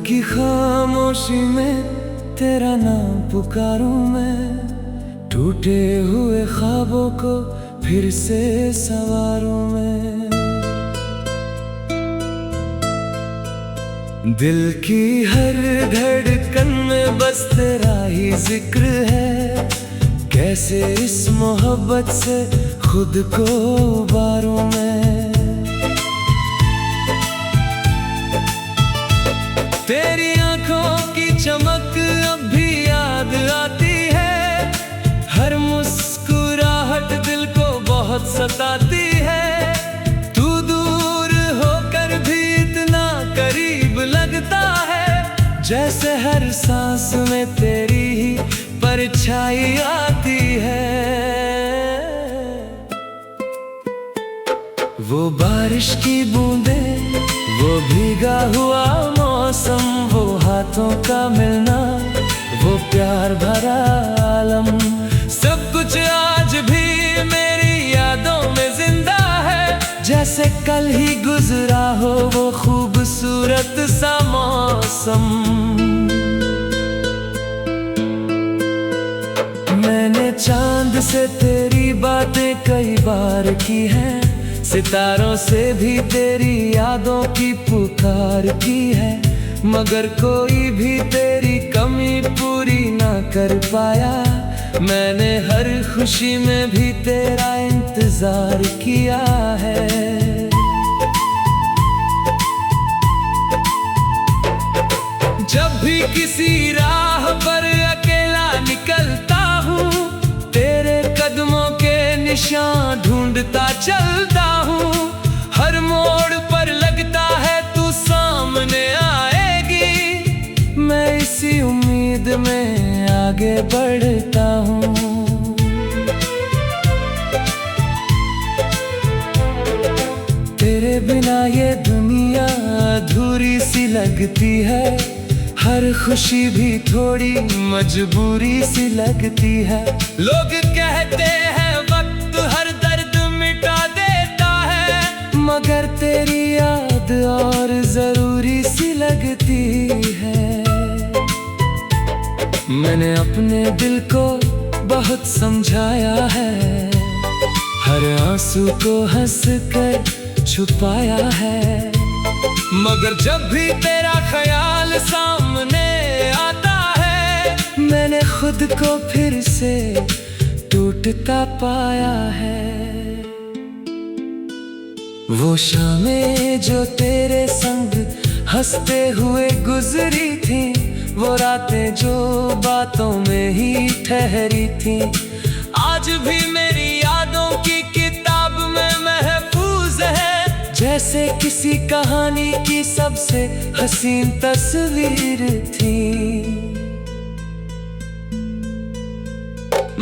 की खामोशी में तेरा नाम पुकारूं मैं, टूटे हुए ख्वाबों को फिर से संवारूं मैं। दिल की हर धड़कन में बस तेरा ही जिक्र है, कैसे इस मोहब्बत से खुद को उबारूं मैं। तेरी आंखों की चमक अब भी याद आती है, हर मुस्कुराहट दिल को बहुत सताती है। तू दूर होकर भी इतना करीब लगता है, जैसे हर सांस में तेरी ही परछाई आती है। वो बारिश की बूंदें, वो भीगा हुआ मौसम, वो हाथों का मिलना, वो प्यार भरा आलम, सब कुछ आज भी मेरी यादों में जिंदा है, जैसे कल ही गुजरा हो वो खूबसूरत सा मौसम। मैंने चांद से तेरी बातें कई बार की हैं, सितारों से भी तेरी यादों की पुकार की है, मगर कोई भी तेरी कमी पूरी ना कर पाया। मैंने हर खुशी में भी तेरा इंतजार किया है। जब भी किसी राह पर अकेला निकलता हूँ, तेरे कदमों के निशान ढूंढता चलता हूँ। हर मोड़ पर लगता है तू सामने आएगी, मैं इसी उम्मीद में आगे बढ़ता हूँ। तेरे बिना ये दुनिया अधूरी सी लगती है, हर खुशी भी थोड़ी मजबूरी सी लगती है। लोग कहते हैं वक्त हर दर्द मिटा देता है, मगर तेरी याद और जरूरी सी लगती है। मैंने अपने दिल को बहुत समझाया है, हर आंसू को हंस कर छुपाया है, मगर जब भी तेरा ख्याल सामने आता है, मैंने खुद को फिर से टूटता पाया है। वो शामें जो तेरे संग हंसते हुए गुजरी थी, वो रातें जो बातों में ही ठहरी थी, आज भी मेरी यादों की किताब में महफूज है, जैसे किसी कहानी की सबसे हसीन तस्वीर थी।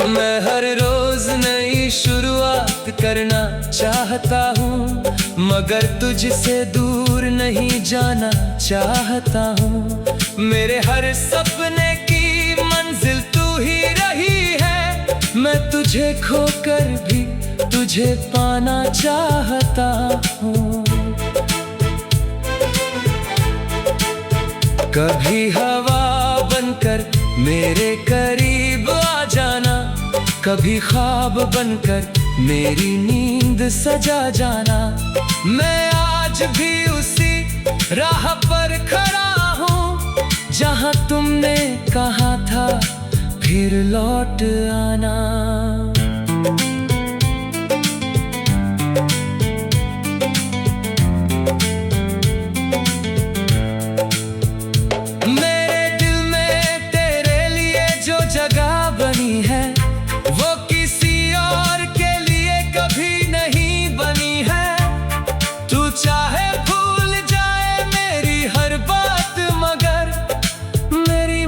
मैं हर रोज नई शुरुआत करना चाहता हूँ, मगर तुझसे दूर नहीं जाना चाहता हूँ। मेरे हर सपने की मंजिल तू ही रही है, मैं तुझे खोकर भी तुझे पाना चाहता हूँ। कभी हवा बनकर मेरे करीब आ जाना, कभी ख्वाब बनकर मेरी नींद सजा जाना। मैं आज भी उसी राह पर खड़ा हूँ, जहाँ तुमने कहा था फिर लौट आना।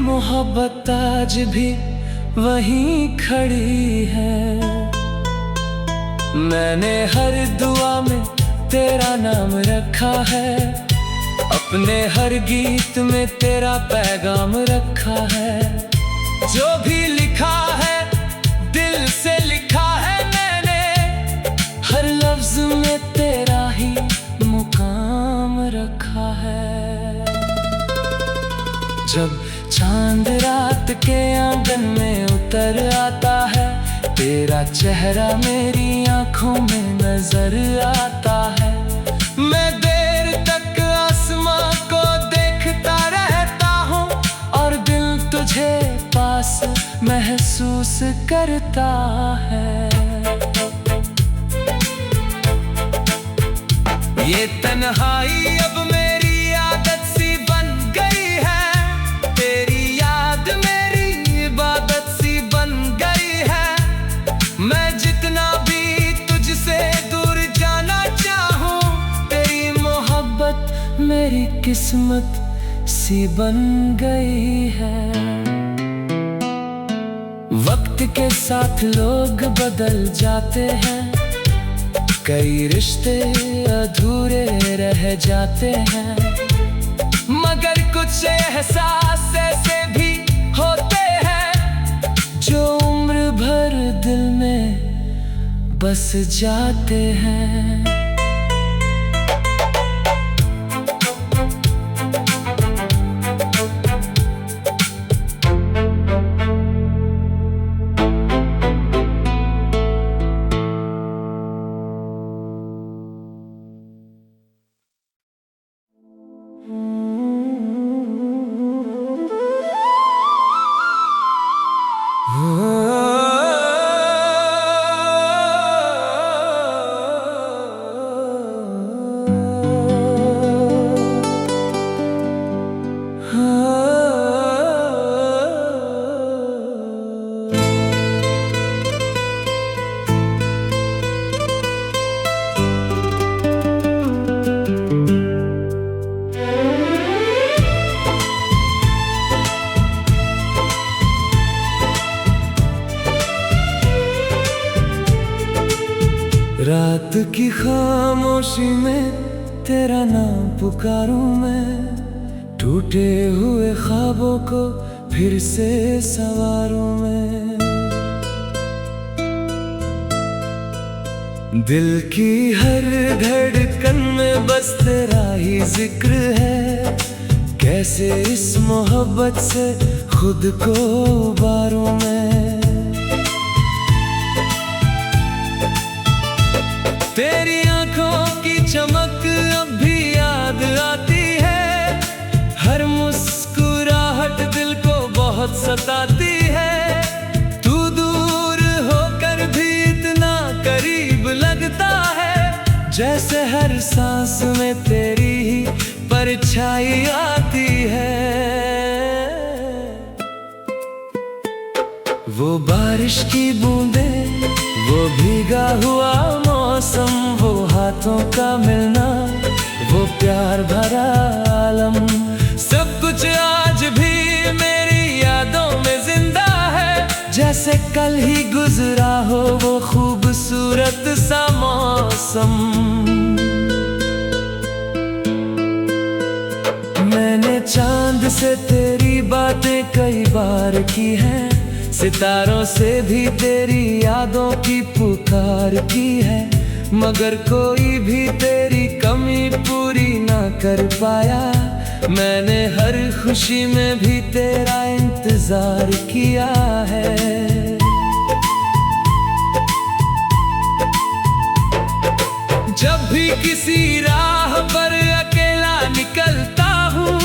मोहब्बत आज भी वहीं खड़ी है, मैंने हर दुआ में तेरा नाम रखा है, अपने हर गीत में तेरा पैगाम रखा है। जो भी लिखा है दिल से लिखा है मैंने, हर लफ्ज में तेरा ही मुकाम रखा है। जब चांद रात के आंगन में उतर आता है, तेरा चेहरा मेरी आंखों में नजर आता है। मैं देर तक आसमां को देखता रहता हूँ और दिल तुझे पास महसूस करता है। ये तन्हाई अब मेरी आदत सी बन गई है, तेरी याद मेरी इबादत सी बन गई है। मैं जितना भी तुझसे दूर जाना चाहूँ, तेरी मोहब्बत मेरी किस्मत सी बन गई है। वक्त के साथ लोग बदल जाते हैं, कई रिश्ते अधूरे रह जाते हैं, मगर कुछ एहसास ऐसे भी होते हैं जो उम्र भर दिल में बस जाते हैं। रात की खामोशी में तेरा नाम पुकारूं मैं, टूटे हुए ख्वाबों को फिर से संवारूं मैं। दिल की हर धड़कन में बस तेरा ही जिक्र है, कैसे इस मोहब्बत से खुद को उबारूं मैं। तेरी आंखों की चमक अब भी याद आती है, हर मुस्कुराहट दिल को बहुत सताती है। तू दूर होकर भी इतना करीब लगता है, जैसे हर सांस में तेरी ही परछाई आती है। वो बारिश की बूंदें, वो भीगा हुआ मौसम, वो हाथों का मिलना, वो प्यार भरा आलम, सब कुछ आज भी मेरी यादों में जिंदा है, जैसे कल ही गुजरा हो वो खूबसूरत सा मौसम। मैंने चांद से तेरी बातें कई बार की हैं, सितारों से भी तेरी यादों की पुकार की है, मगर कोई भी तेरी कमी पूरी ना कर पाया। मैंने हर खुशी में भी तेरा इंतजार किया है। जब भी किसी राह पर अकेला निकलता हूँ,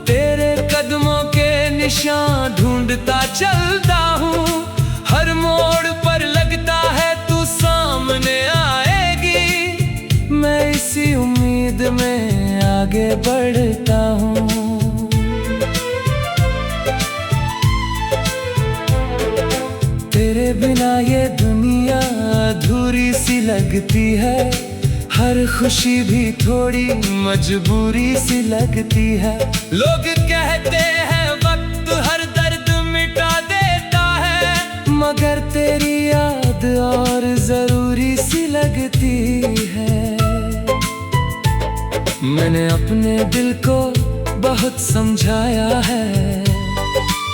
तेरे कदमों के निशान ढूंढता चलता हूँ। हर मोड़ पर लगता है तू सामने आएगी, मैं इसी उम्मीद में आगे बढ़ता हूँ। तेरे बिना ये दुनिया अधूरी सी लगती है, हर खुशी भी थोड़ी मजबूरी सी लगती है। लोग कहते हैं वक्त हर दर्द मिटा देता है, मगर तेरी याद और जरूरी सी लगती है। मैंने अपने दिल को बहुत समझाया है,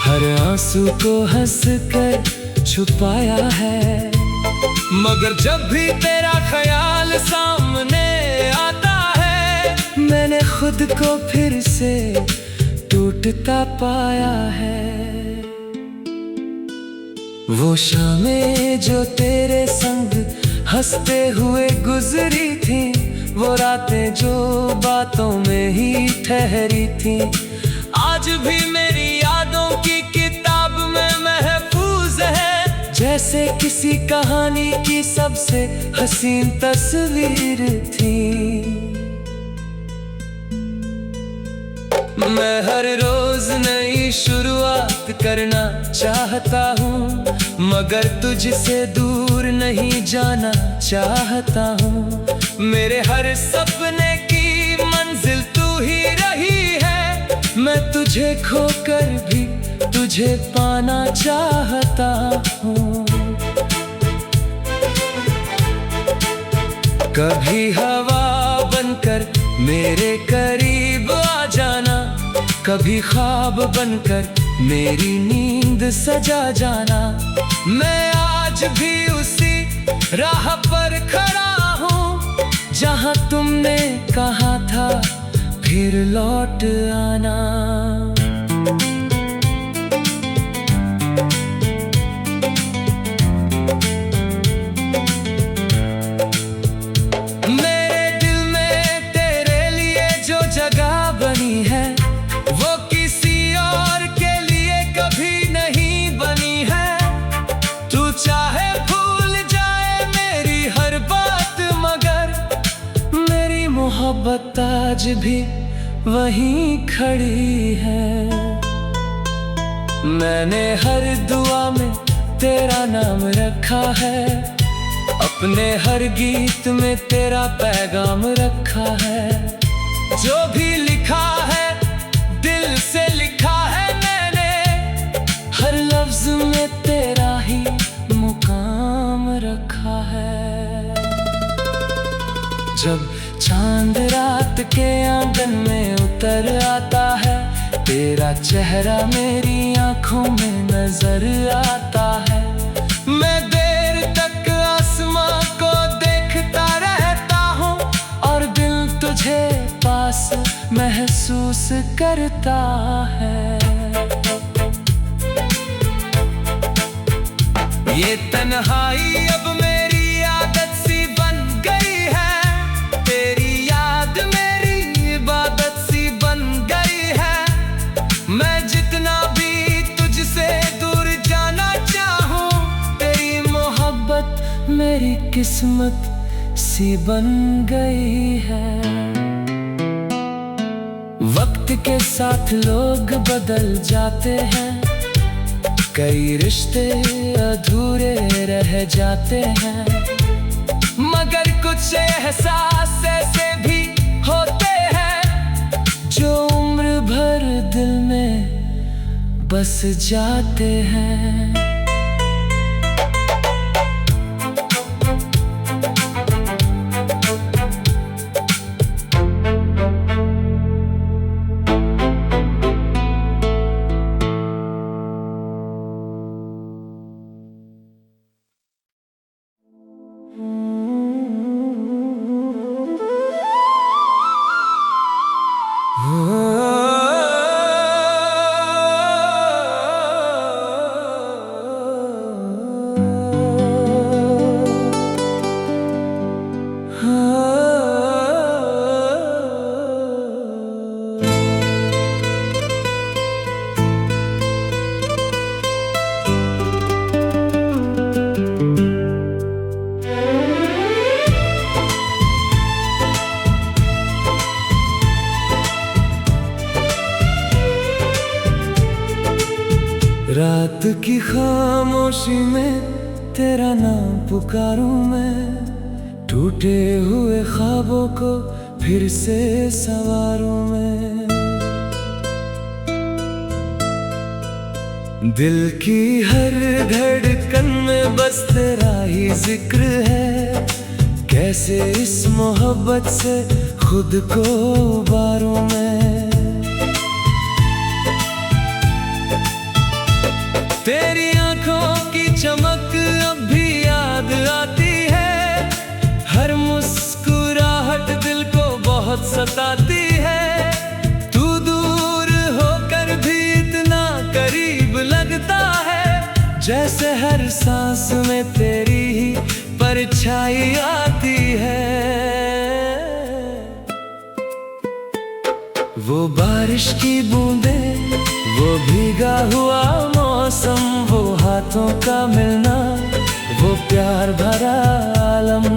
हर आंसू को हंस कर छुपाया है, मगर जब भी तेरा ख्याल सामने आता है, मैंने खुद को फिर से टूट टूटता पाया है। वो शामें जो तेरे संग हंसते हुए गुजरी थी, वो रातें जो बातों में ही ठहरी थी, आज भी मेरी यादों की किताब में महफूज है, जैसे किसी कहानी की सबसे हसीन तस्वीर थी। मैं हर रोज नई शुरुआत करना चाहता हूँ, मगर तुझसे दूर नहीं जाना चाहता हूँ। मेरे हर सपने की मंजिल तू ही रही है, मैं तुझे खोकर भी तुझे पाना चाहता हूँ। कभी हवा बनकर मेरे करीब आ जाना, कभी ख्वाब बनकर मेरी नींद सजा जाना। मैं आज भी उसी राह पर खड़ा हूँ, जहाँ तुमने कहा था फिर लौट आना। मेरे दिल में तेरे लिए जो जगह बनी है, वो किसी और के लिए कभी नहीं बनी है। तू चाहे भूल जाए मेरी हर बात, मगर मेरी मोहब्बत आज भी वहीं खड़ी है। मैंने हर दुआ में तेरा नाम रखा है, अपने हर गीत में तेरा पैगाम रखा है। जो भी लिखा है दिल से लिखा है मैंने, हर लफ्ज में तेरा ही मुकाम रखा है। जब चांद रात के आंगन में उतर आता है, तेरा चेहरा मेरी आंखों में नजर आता है। मैं देर तक आसमां को देखता रहता हूँ, और दिल तुझे पास महसूस करता है। ये तन्हाई अब मेरी आदत सी बन गई है, तेरी याद मेरी इबादत सी बन गई है। मैं जितना भी तुझसे दूर जाना चाहूँ, तेरी मोहब्बत मेरी किस्मत सी बन गई है। वक्त के साथ लोग बदल जाते हैं, कई रिश्ते अधूरे रह जाते हैं, मगर कुछ एहसास ऐसे भी होते हैं जो उम्र भर दिल में बस जाते हैं। रात की खामोशी में तेरा नाम पुकारूं मैं, टूटे हुए ख्वाबों को फिर से संवारूं मैं। दिल की हर धड़कन में बस तेरा ही जिक्र है, कैसे इस मोहब्बत से खुद को उबारूं मैं। तेरी आंखों की चमक अब भी याद आती है, हर मुस्कुराहट दिल को बहुत सताती है। तू दूर होकर जैसे हर सांस में तेरी ही परछाई आती है। वो बारिश की बूंदें, वो भीगा हुआ मौसम, वो हाथों का मिलना, वो प्यार भरा आलम,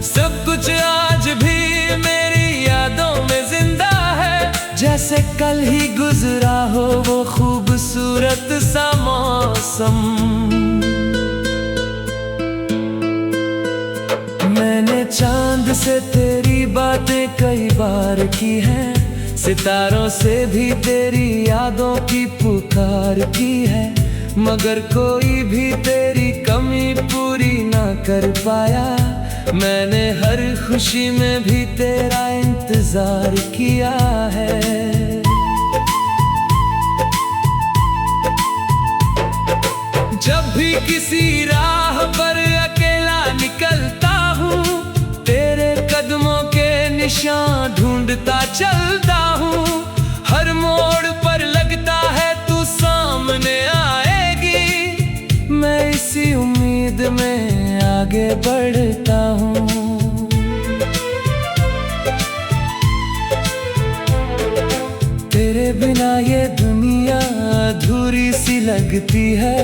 सब कुछ आज भी मेरी यादों में जिंदा है। जैसे कल ही गुजरा हो वो खूबसूरत सा मौसम। मैंने चांद से तेरी बातें कई बार की हैं, सितारों से भी तेरी यादों की पुकार की है, मगर कोई भी तेरी कमी पूरी ना कर पाया। मैंने हर खुशी में भी तेरा इंतजार किया है। जब भी किसी राह पर अकेला निकलता हूँ, तेरे कदमों के निशान ढूंढता चलता हूँ। हर मोड़ पर लगता है तू सामने आएगी, मैं इसी उम्मीद में आगे बढ़ता हूँ। तेरे बिना ये दुनिया अधूरी सी लगती है,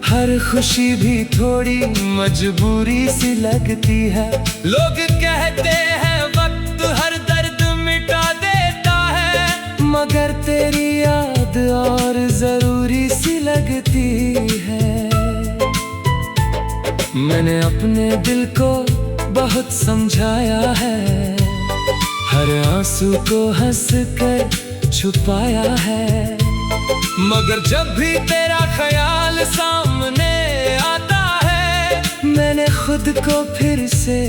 हर खुशी भी थोड़ी मजबूरी सी लगती है। लोग कहते हैं वक्त हर दर्द मिटा देता है, मगर तेरी याद और जरूरी सी लगती है। मैंने अपने दिल को बहुत समझाया है, हर आंसू को हंस कर छुपाया है, मगर जब भी तेरा ख्याल सामने आता है, मैंने खुद को फिर से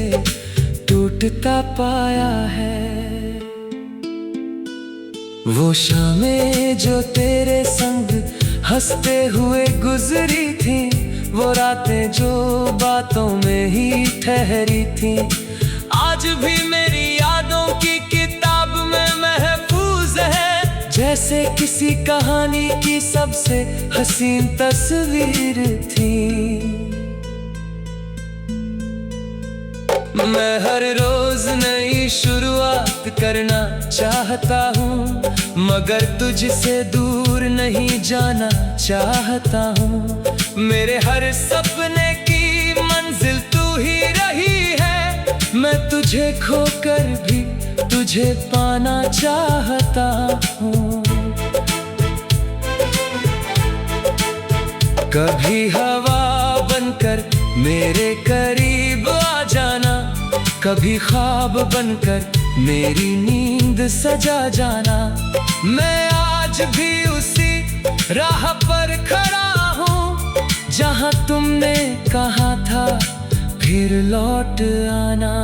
टूटता पाया है। वो शामें जो तेरे संग हंसते हुए गुजरी थी, वो रातें जो बातों में ही ठहरी थी, आज भी मेरी यादों की किताब में महफूज है। जैसे किसी कहानी की सबसे हसीन तस्वीर थी। मैं हर रोज नई शुरुआत करना चाहता हूँ, मगर तुझसे दूर नहीं जाना चाहता हूँ। मेरे हर सपने की मंजिल तू ही रही है, मैं तुझे खोकर भी तुझे पाना चाहता हूँ। कभी हवा बनकर मेरे करीब आ जाना, कभी ख्वाब बनकर मेरी नींद सजा जाना। मैं आज भी उसी राह पर खड़ा हूँ, जहाँ तुमने कहा था फिर लौट आना।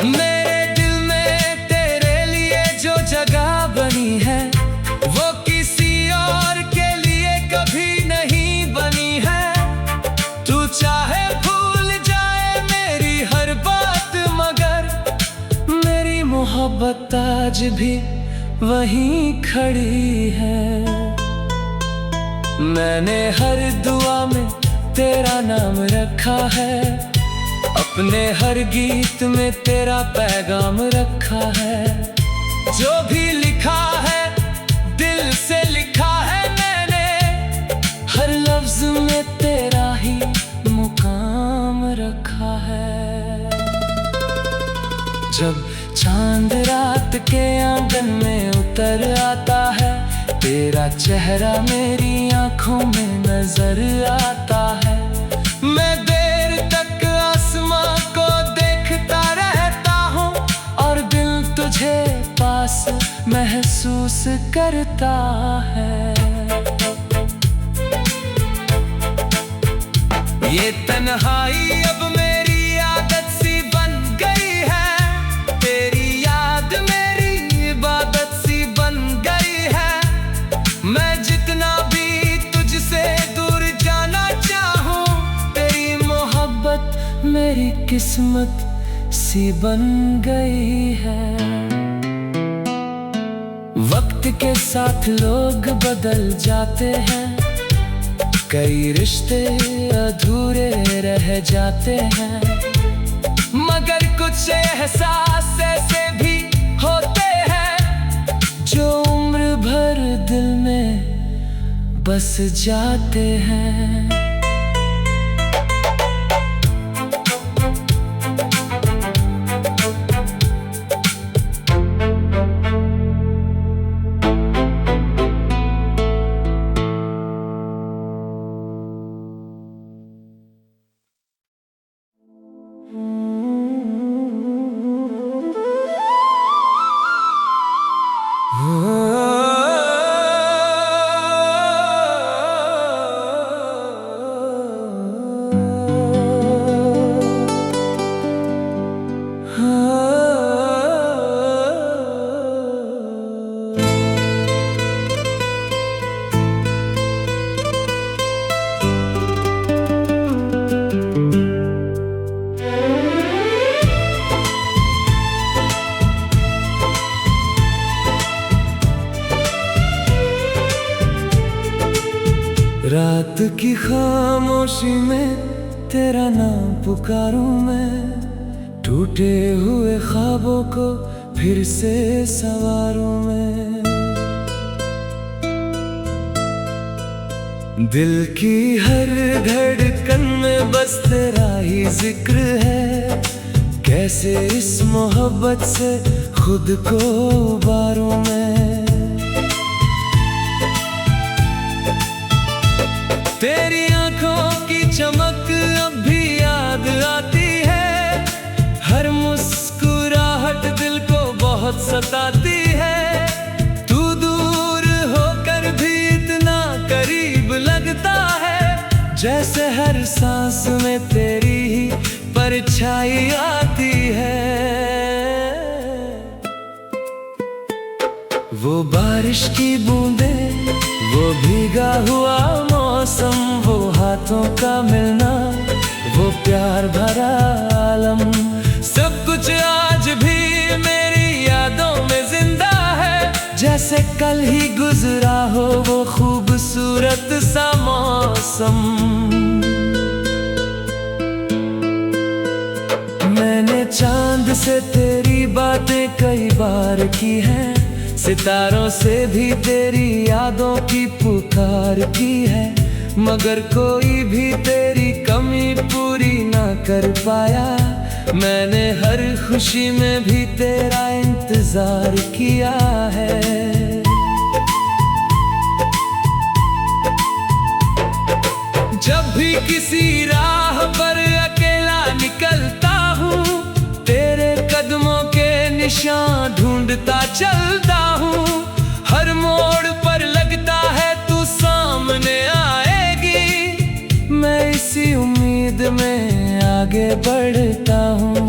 मेरे दिल में तेरे लिए जो जगह बनी है, वो किसी और के लिए कभी नहीं बनी है। तू चाहे भूल जाए मेरी हर बात, मगर मेरी मोहब्बत आज भी वहीं खड़ी है। मैंने हर दुआ में तेरा नाम रखा है, अपने हर गीत में तेरा पैगाम रखा है। जो भी लिखा है दिल से लिखा है मैंने, हर लफ्ज में तेरा ही मुकाम रखा है। जब चांद रात के आंगन में उतर आता है, तेरा चेहरा मेरी आंखों में नजर आता है। मैं देर तक आसमां को देखता रहता हूँ, और दिल तुझे पास महसूस करता है। ये तन्हाई अब मेरी आदत सी बन गई है, तेरी याद मेरी इबादत सी बन गई है। मैं जितना भी तुझसे दूर जाना चाहूँ, तेरी मोहब्बत मेरी किस्मत सी सी बन गई है। वक्त के साथ लोग बदल जाते हैं, कई रिश्ते अधूरे रह जाते हैं, मगर कुछ एहसास ऐसे भी होते हैं जो उम्र भर दिल में बस जाते हैं। रात की खामोशी में तेरा नाम पुकारूं मैं, टूटे हुए ख्वाबों को फिर से संवारूं मैं। दिल की हर धड़कन में बस तेरा ही जिक्र है, कैसे इस मोहब्बत से खुद को उबारूं मैं। तेरी आंखों की चमक अब भी याद आती है, हर मुस्कुराहट दिल को बहुत सताती है। तू दूर होकर भी इतना करीब लगता है, जैसे हर सांस में तेरी ही परछाई आती है। वो बारिश की बूंदें, वो भीगा हुआ मौसम, वो हाथों का मिलना, वो प्यार भरा आलम, सब कुछ आज भी मेरी यादों में जिंदा है, जैसे कल ही गुजरा हो वो खूबसूरत सा मौसम। मैंने चांद से तेरी बातें कई बार की हैं, सितारों से भी तेरी यादों की पुकार की है, मगर कोई भी तेरी कमी पूरी ना कर पाया। मैंने हर खुशी में भी तेरा इंतजार किया है। जब भी किसी राह पर अकेला निकलता हूँ, तेरे कदमों के निशान ढूंढता चलता हूँ। हर मोड़ पर लगता है तू सामने आएगी, मैं इसी उम्मीद में आगे बढ़ता हूँ।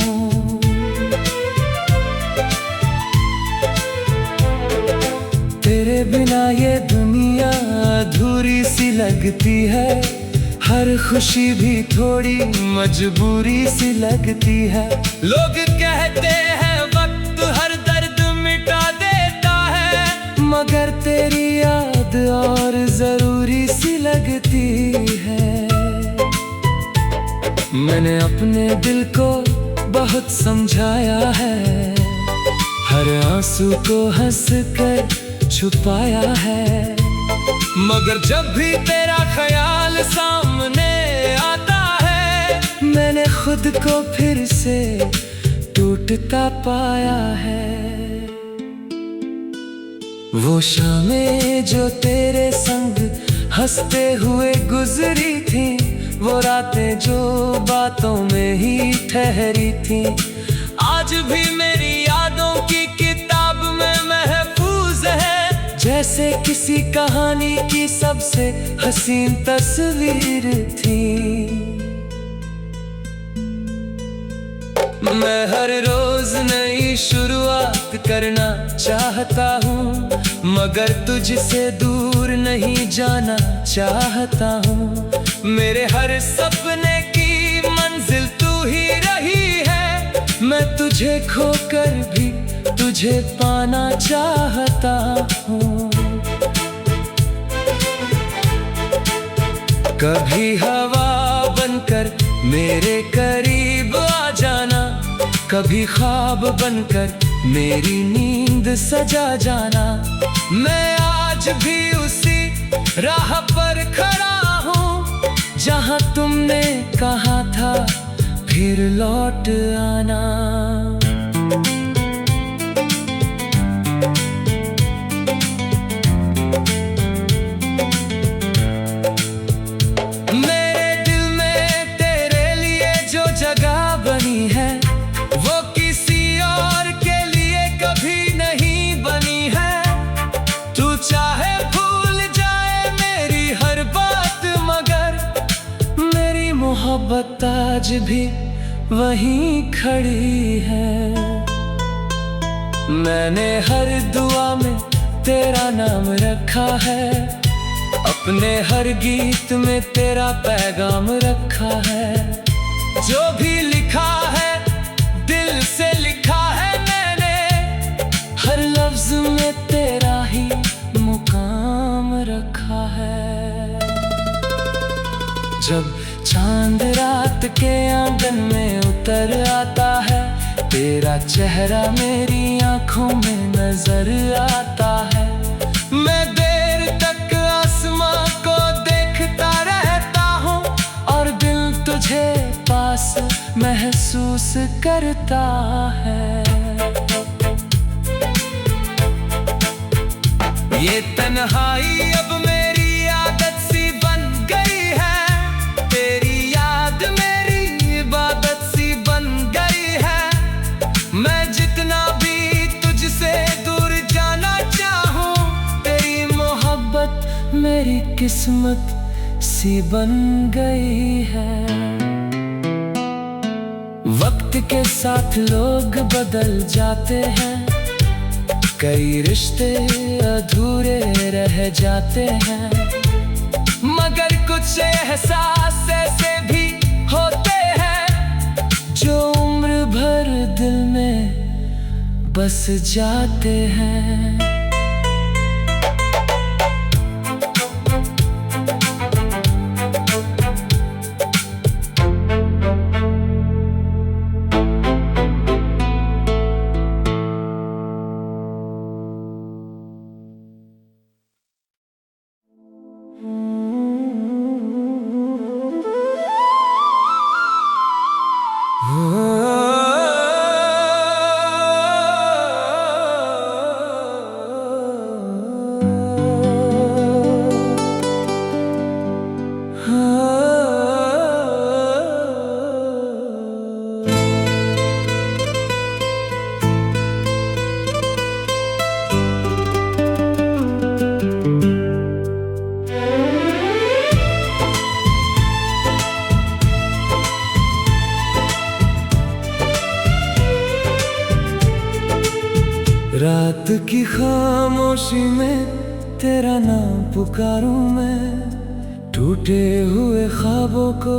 तेरे बिना ये दुनिया अधूरी सी लगती है, हर खुशी भी थोड़ी मजबूरी सी लगती है। लोग कहते हैं वक्त हर दर्द मिटा देता है, मगर तेरी याद और जरूरी सी लगती है। मैंने अपने दिल को बहुत समझाया है, हर आंसू को हंस कर छुपाया है, मगर जब भी तेरा ख्याल सामने आता है, मैंने खुद को फिर से टूटता पाया है। वो शामें जो तेरे संग हंसते हुए गुजरी थी, वो रातें जो बातों में ही ठहरी थी, आज भी मेरी यादों की किताब में महफूज है, जैसे किसी कहानी की सबसे हसीन तस्वीर थी। मैं हर रोज नई शुरुआत करना चाहता हूँ, मगर तुझसे दूर नहीं जाना चाहता हूँ। मेरे हर सपने की मंजिल तू ही रही है, मैं तुझे खोकर भी तुझे पाना चाहता हूँ। कभी हवा बनकर मेरे करीब आ जाना, कभी ख्वाब बनकर मेरी नींद सजा जाना। मैं आज भी उसी राह पर खड़ा हूँ जहाँ तुमने कहा था फिर लौट आना। मेरे दिल में तेरे लिए जो जगह बनी है वो किसी और के लिए कभी नहीं बनी है। तू चाहे भूल जाए मेरी हर बात, मगर मेरी मोहब्बत आज भी वहीं खड़ी है। मैंने हर दुआ में तेरा नाम रखा है, अपने हर गीत में तेरा पैगाम रखा है। जो भी लिखा है दिल से लिखा है मैंने, हर लफ्ज में तेरा ही मुकाम रखा है। जब चांद रात के आंगन में उतर आता है, तेरा चेहरा मेरी आंखों में नजर आता है। मैं देर तक आसमां को देखता रहता हूँ और दिल तुझे पास महसूस करता है। ये तन्हाई अब मेरी आदत सी बन गई है, तेरी याद मेरी इबादत सी बन गई है। मैं जितना भी तुझसे दूर जाना चाहूँ, तेरी मोहब्बत मेरी किस्मत सी बन गई है। वक्त के साथ लोग बदल जाते हैं, कई रिश्ते अधूरे रह जाते हैं, मगर कुछ एहसास ऐसे भी होते हैं जो उम्र भर दिल में बस जाते हैं। रात की खामोशी में तेरा नाम पुकारूं मैं, टूटे हुए ख्वाबों को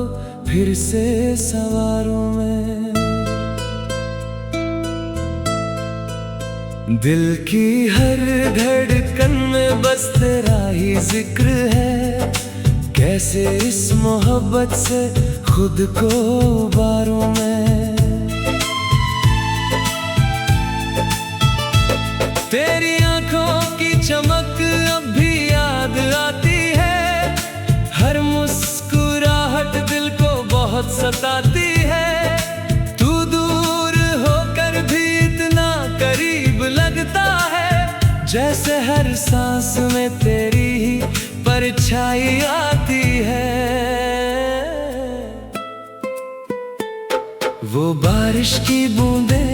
फिर से संवारूं मैं। दिल की हर धड़कन में बस तेरा ही जिक्र है, कैसे इस मोहब्बत से खुद को उबारूं मैं। तेरी आंखों की चमक अब भी याद आती है, हर मुस्कुराहट दिल को बहुत सताती है। तू दूर होकर भी इतना करीब लगता है, जैसे हर सांस में तेरी ही परछाई आती है। वो बारिश की बूंदें,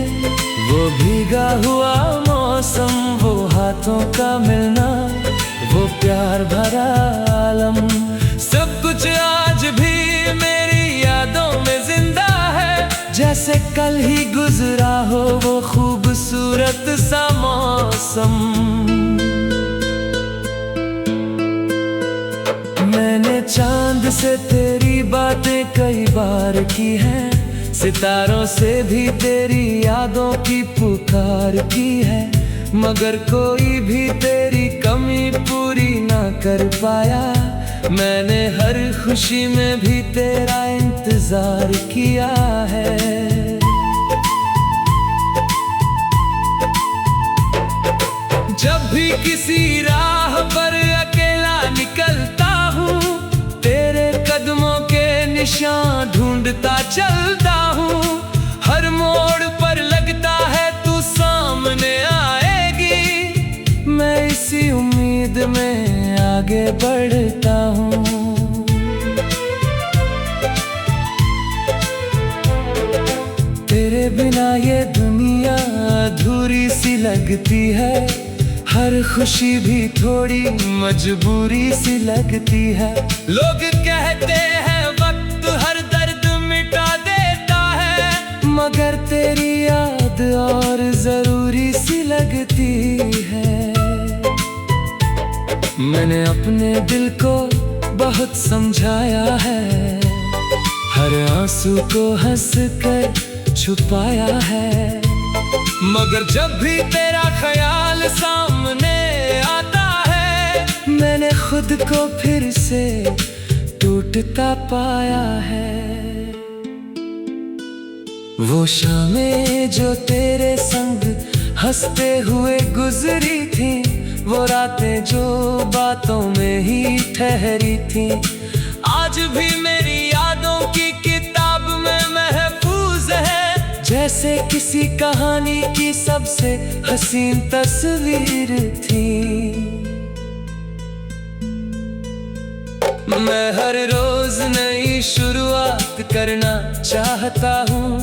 वो भीगा हुआ मौसम, वो हाथों का मिलना, वो प्यार भरा आलम, सब कुछ आज भी मेरी यादों में जिंदा है, जैसे कल ही गुजरा हो वो खूबसूरत सा मौसम। मैंने चांद से तेरी बातें कई बार की हैं, सितारों से भी तेरी यादों की पुकार की है, मगर कोई भी तेरी कमी पूरी ना कर पाया। मैंने हर खुशी में भी तेरा इंतजार किया है। जब भी किसी राह पर अकेला निकलता हूँ, तेरे कदमों के निशान ढूंढता चलता हूँ। हर मोड़ पर लगता है तू सामने आएगी, मैं इसी उम्मीद में आगे बढ़ता हूँ। तेरे बिना ये दुनिया अधूरी सी लगती है, हर खुशी भी थोड़ी मजबूरी सी लगती है। लोग कहते हैं वक्त हर दर्द मिटा देता है, मगर तेरी याद और जरूरी सी लगती है। मैंने अपने दिल को बहुत समझाया है, हर आंसू को हंस कर छुपाया है, मगर जब भी तेरा ख्याल सामने आता है, मैंने खुद को फिर से टूटता पाया है। वो शामें जो तेरे संग हंसते हुए गुजरी थी, वो रातें जो बातों में ही ठहरी थी, आज भी मेरी यादों की किताब में महफूज है, जैसे किसी कहानी की सबसे हसीन तस्वीर थी। मैं हर रोज नई शुरुआत करना चाहता हूँ,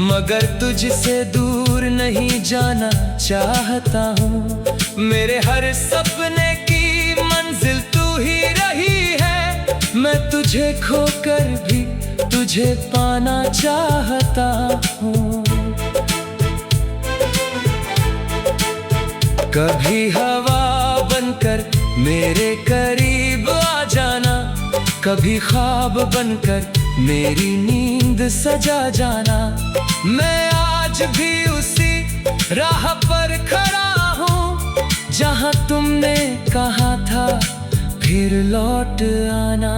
मगर तुझसे दूर नहीं जाना चाहता हूँ। मेरे हर सपने की मंजिल तू ही रही है, मैं तुझे खोकर भी तुझे पाना चाहता हूँ। कभी हवा बनकर मेरे करीब आ जाना, कभी ख्वाब बनकर मेरी नींद सजा जाना। मैं आज भी उसी राह पर खड़ा हूँ, जहाँ तुमने कहा था फिर लौट आना।